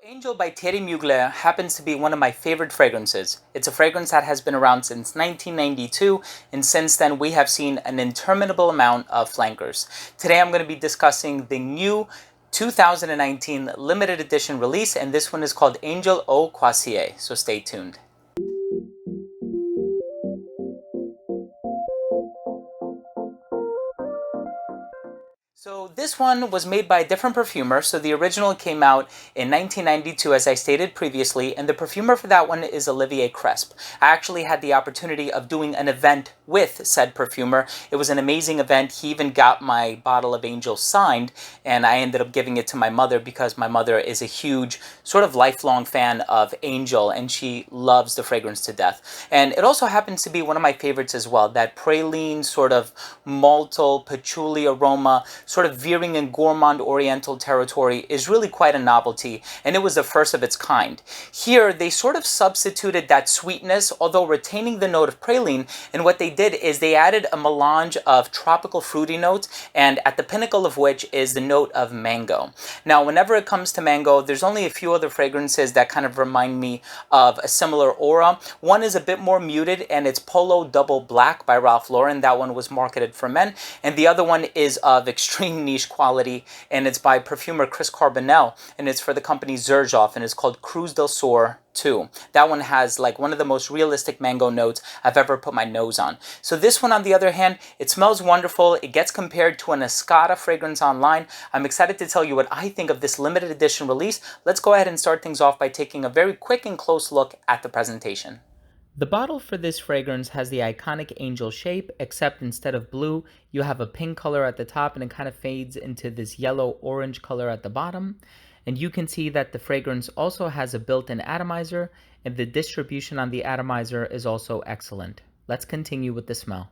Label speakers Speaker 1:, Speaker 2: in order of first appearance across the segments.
Speaker 1: Angel by Thierry Mugler happens to be one of my favorite fragrances. It's a fragrance that has been around since 1992, and since then we have seen an interminable amount of flankers. Today I'm going to be discussing the new 2019 limited edition release, and this one is called Angel Eau Croisière, so stay tuned. So this one was made by a different perfumer. So the original came out in 1992, as I stated previously, and the perfumer for that one is Olivier Cresp. I actually had the opportunity of doing an event with said perfumer. It was an amazing event. He even got my bottle of Angel signed, and I ended up giving it to my mother because my mother is a huge, sort of lifelong fan of Angel, and she loves the fragrance to death. And it also happens to be one of my favorites as well, that praline sort of maltal patchouli aroma, sort of veering in gourmand oriental territory, is really quite a novelty, and it was the first of its kind. Here they sort of substituted that sweetness, although retaining the note of praline, and what they did is they added a melange of tropical fruity notes, and at the pinnacle of which is the note of mango. Now whenever it comes to mango, there's only a few other fragrances that kind of remind me of a similar aura. One is a bit more muted, and it's Polo Double Black by Ralph Lauren. That one was marketed for men, and the other one is of extreme niche quality, and it's by perfumer Chris Carbonell, and it's for the company Xerjoff, and it's called Cruz del Sur 2. That one has like one of the most realistic mango notes I've ever put my nose on. So this one, on the other hand, it smells wonderful. It gets compared to an Escada fragrance online. I'm excited to tell you what I think of this limited edition release. Let's go ahead and start things off by taking a very quick and close look at the presentation. The bottle for this fragrance has the iconic angel shape, except instead of blue, you have a pink color at the top, and it kind of fades into this yellow-orange color at the bottom. And you can see that the fragrance also has a built-in atomizer, and the distribution on the atomizer is also excellent. Let's continue with the smell.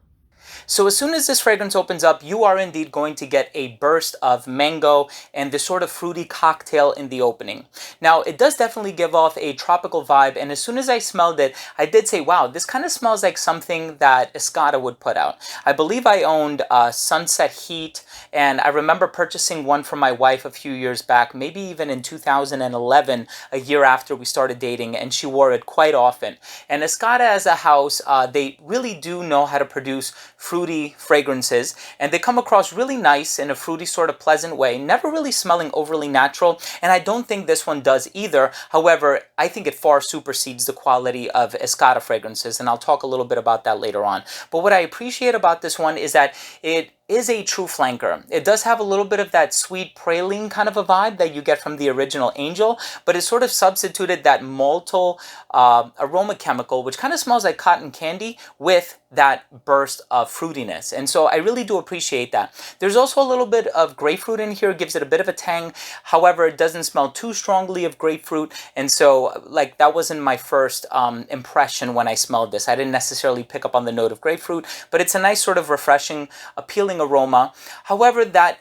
Speaker 1: So as soon as this fragrance opens up, you are indeed going to get a burst of mango and this sort of fruity cocktail in the opening. Now, it does definitely give off a tropical vibe, and as soon as I smelled it, I did say, wow, this kind of smells like something that Escada would put out. I believe I owned Sunset Heat, and I remember purchasing one for my wife a few years back, maybe even in 2011, a year after we started dating, and she wore it quite often. And Escada as a house, they really do know how to produce fruity fragrances, and they come across really nice in a fruity sort of pleasant way, never really smelling overly natural, and I don't think this one does either. However, I think it far supersedes the quality of Escada fragrances, and I'll talk a little bit about that later on. But what I appreciate about this one is that it is a true flanker. It does have a little bit of that sweet praline kind of a vibe that you get from the original Angel, but it sort of substituted that maltal aroma chemical, which kind of smells like cotton candy, with that burst of fruitiness. And so I really do appreciate that. There's also a little bit of grapefruit in here, gives it a bit of a tang. However, it doesn't smell too strongly of grapefruit, and so like that wasn't my first impression when I smelled this. I didn't necessarily pick up on the note of grapefruit, but it's a nice sort of refreshing, appealing aroma. However, that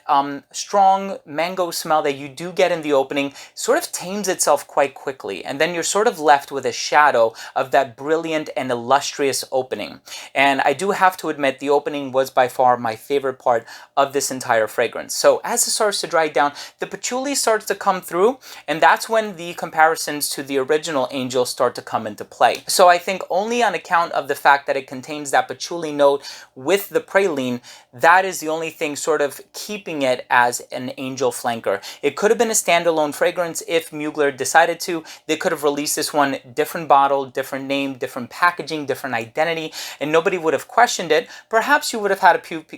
Speaker 1: strong mango smell that you do get in the opening sort of tames itself quite quickly, and then you're sort of left with a shadow of that brilliant and illustrious opening. And I do have to admit, the opening was by far my favorite part of this entire fragrance. So as it starts to dry down, the patchouli starts to come through, and that's when the comparisons to the original Angel start to come into play. So I think only on account of the fact that it contains that patchouli note with the praline, that is the only thing sort of keeping it as an Angel flanker. It could have been a standalone fragrance if Mugler decided to. They could have released this one, different bottle, different name, different packaging, different identity, and nobody would have questioned it. Perhaps you would have had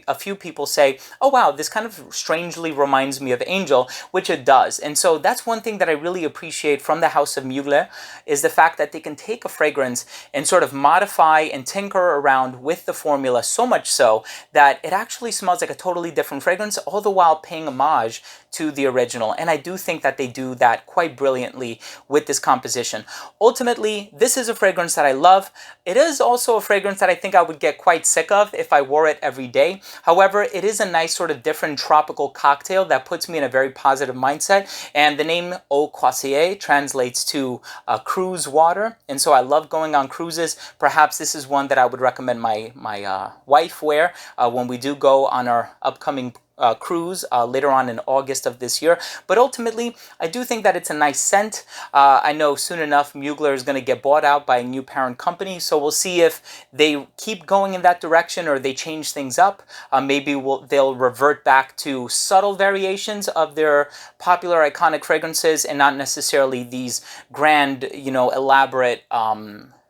Speaker 1: a few people say, oh wow, this kind of strangely reminds me of Angel, which it does. And so that's one thing that I really appreciate from the house of Mugler, is the fact that they can take a fragrance and sort of modify and tinker around with the formula, so much so that it actually smells like a totally different fragrance, all the while paying homage to the original. And I do think that they do that quite brilliantly with this composition. Ultimately, this is a fragrance that I love. It is also a fragrance that I think I would get quite sick of if I wore it every day. However, it is a nice sort of different tropical cocktail that puts me in a very positive mindset. And the name Eau Croisière translates to cruise water. And so I love going on cruises. Perhaps this is one that I would recommend my wife wear when we do go on our upcoming cruise later on in August of this year. But ultimately, I do think that it's a nice scent. I know soon enough Mugler is going to get bought out by a new parent company, so we'll see if they keep going in that direction or they change things up. Maybe they'll revert back to subtle variations of their popular iconic fragrances and not necessarily these grand, elaborate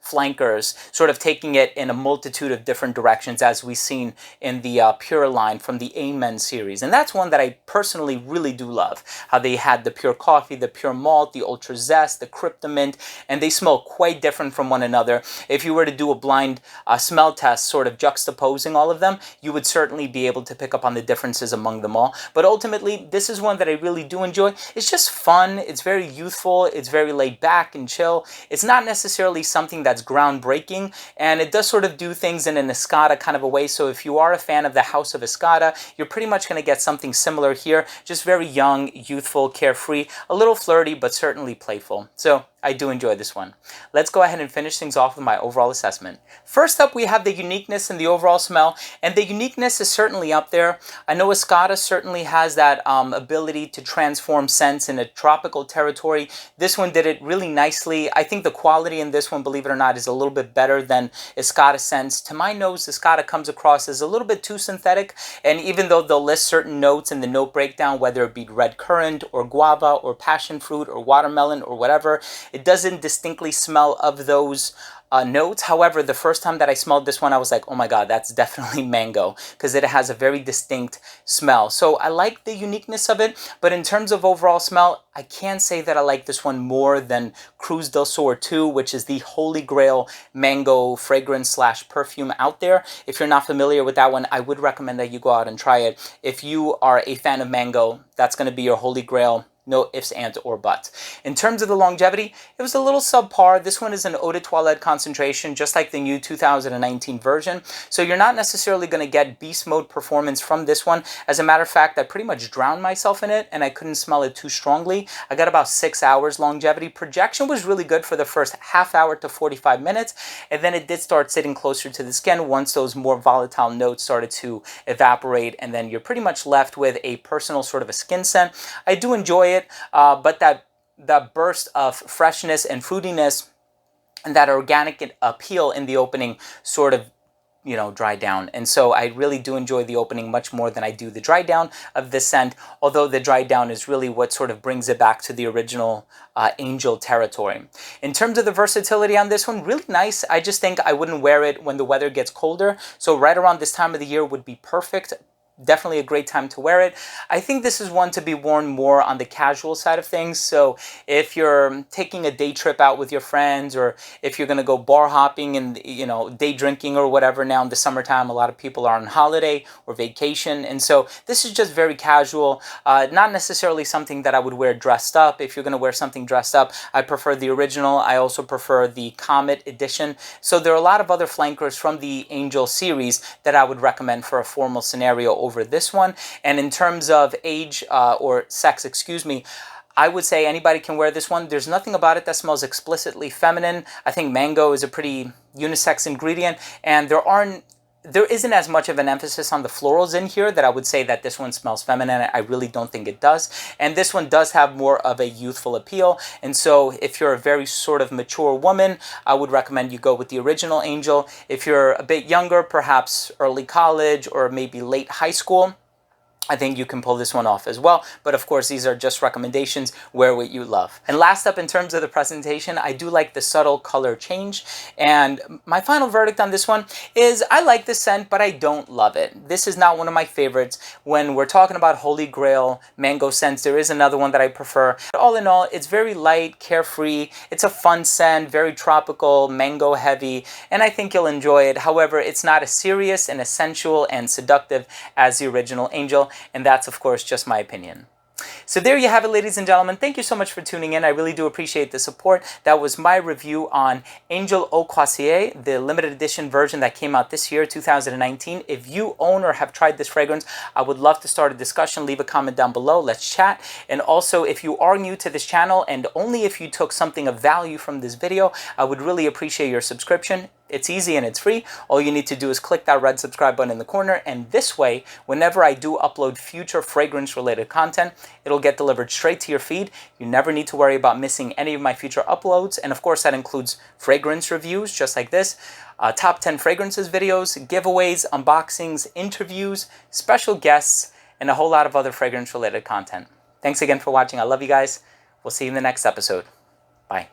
Speaker 1: flankers, sort of taking it in a multitude of different directions, as we've seen in the Pure line from the Amen series. And that's one that I personally really do love, how they had the Pure Coffee, the Pure Malt, the Ultra Zest, the Cryptomint, and they smell quite different from one another. If you were to do a blind smell test, sort of juxtaposing all of them, you would certainly be able to pick up on the differences among them all. But ultimately, this is one that I really do enjoy. It's just fun, it's very youthful, it's very laid back and chill. It's not necessarily something that's groundbreaking, and it does sort of do things in an Escada kind of a way. So if you are a fan of the House of Escada, you're pretty much going to get something similar here. Just very young, youthful, carefree, a little flirty, but certainly playful. So I do enjoy this one. Let's go ahead and finish things off with my overall assessment. First up, we have the uniqueness and the overall smell, and the uniqueness is certainly up there. I know Escada certainly has that ability to transform scents in a tropical territory. This one did it really nicely. I think the quality in this one, believe it or not, is a little bit better than Escada scents. To my nose, Escada comes across as a little bit too synthetic, and even though they'll list certain notes in the note breakdown, whether it be red currant or guava or passion fruit or watermelon or whatever, it doesn't distinctly smell of those notes. However, the first time that I smelled this one, I was like, oh my god, that's definitely mango, because it has a very distinct smell. So I like the uniqueness of it, but in terms of overall smell, I can't say that I like this one more than Cruz del Sur 2, which is the holy grail mango fragrance slash perfume out there. If you're not familiar with that one, I would recommend that you go out and try it. If you are a fan of mango, that's going to be your holy grail. No ifs, ands, or buts. In terms of the longevity, it was a little subpar. This one is an eau de toilette concentration, just like the new 2019 version. So you're not necessarily going to get beast mode performance from this one. As a matter of fact, I pretty much drowned myself in it, and I couldn't smell it too strongly. I got about 6 hours longevity. Projection was really good for the first half hour to 45 minutes, and then it did start sitting closer to the skin once those more volatile notes started to evaporate, and then you're pretty much left with a personal sort of a skin scent. I do enjoy it. But that burst of freshness and fruitiness and that organic appeal in the opening sort of dry down. And so I really do enjoy the opening much more than I do the dry down of this scent, although the dry down is really what sort of brings it back to the original Angel territory. In terms of the versatility on this one, really nice. I just think I wouldn't wear it when the weather gets colder. So right around this time of the year would be perfect. Definitely a great time to wear it. I think this is one to be worn more on the casual side of things. So if you're taking a day trip out with your friends, or if you're going to go bar hopping and day drinking or whatever, now in the summertime a lot of people are on holiday or vacation, and so this is just very casual, not necessarily something that I would wear dressed up. If you're going to wear something dressed up, I prefer the original. I also prefer the Comet edition. So there are a lot of other flankers from the Angel series that I would recommend for a formal scenario over this one. And in terms of age or sex, excuse me, I would say anybody can wear this one. There's nothing about it that smells explicitly feminine. I think mango is a pretty unisex ingredient, and there isn't as much of an emphasis on the florals in here that I would say that this one smells feminine. I really don't think it does. And this one does have more of a youthful appeal. And so if you're a very sort of mature woman, I would recommend you go with the original Angel. If you're a bit younger, perhaps early college or maybe late high school, I think you can pull this one off as well. But of course, these are just recommendations. Wear what you love. And last up, in terms of the presentation, I do like the subtle color change. And my final verdict on this one is I like the scent, but I don't love it. This is not one of my favorites. When we're talking about Holy Grail mango scents, there is another one that I prefer. But all in all, it's very light, carefree. It's a fun scent, very tropical, mango heavy, and I think you'll enjoy it. However, it's not as serious and as sensual and seductive as the original Angel. And that's, of course, just my opinion. So there you have it, ladies and gentlemen. Thank you so much for tuning in. I really do appreciate the support. That was my review on Angel Eau Croisière, the limited edition version that came out this year, 2019. If you own or have tried this fragrance, I would love to start a discussion. Leave a comment down below. Let's chat. And also, if you are new to this channel, and only if you took something of value from this video, I would really appreciate your subscription. It's easy and it's free. All you need to do is click that red subscribe button in the corner, and this way, whenever I do upload future fragrance-related content, it'll get delivered straight to your feed. You never need to worry about missing any of my future uploads, and of course that includes fragrance reviews just like this, top 10 fragrances videos, giveaways, unboxings, interviews, special guests, and a whole lot of other fragrance-related content. Thanks again for watching. I love you guys. We'll see you in the next episode. Bye.